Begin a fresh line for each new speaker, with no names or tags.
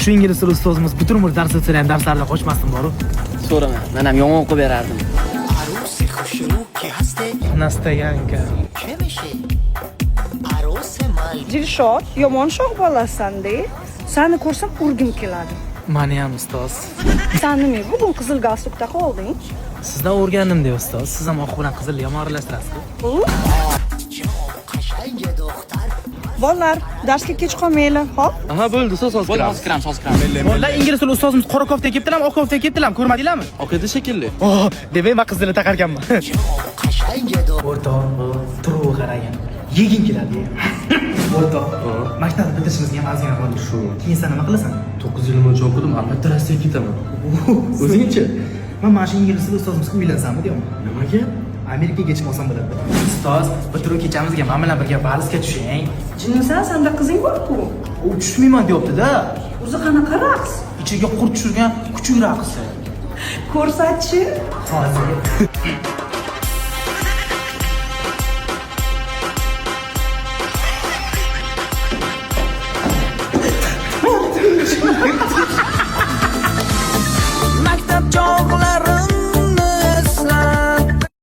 Shu ingliz tili ustozimiz butun umr dars o'tsa ham darslarga qo'shmasdim boru.
So'rama, men ham yomon o'qib berardim.
Nastayanka.
Dilshod, yomon shoh bolasan-da. Seni ko'rsam urgim keladi.
Meni ham ustoz.
Sen nima bugun qizil galstukda qolding?
Sizdan o'rgandim de ustoz. Siz ham oq bilan qizilni yomon aralashtirasiz-ku.
Bolalar, darsga kech qolmanglar, xo'p?
Aha, bo'ldi, so'z
Bo'ldi, hozir kiraman.
Bolalar ingliz tili ustozimiz qora kofta kiyibdilar, oq kofta kiyibdilar, ko'rmadinglarmi?
Okedi shekilli.
Oh, demak men qizilni taqar ekanman. O'rtoq, turuv qaragin. Yeging keladi. O'rtoq, maktabni bitirishimizga ham ozgina qoldi. Shu. Keyin sen nima qilasan?
9 yil mo'lja o'qidim, albatta Rossiyaga ketaman. O'zingchi?
Men mana shu ingliz tili ustozimizga uylansammi deyapman.
Nimaga?
Amerikaga ketmoqsam bo'ladi. Ustoz, bitiruv kechamizga men bilan birga valsga tushing.
Jinnisan, senda qizing bor-ku.
U tushmayman deyapti-da.
O'zi qanaqa raqs?
Ichiga qurt tushirgan kuchuk raqsi.
Ko'rsatchi.
Hozir.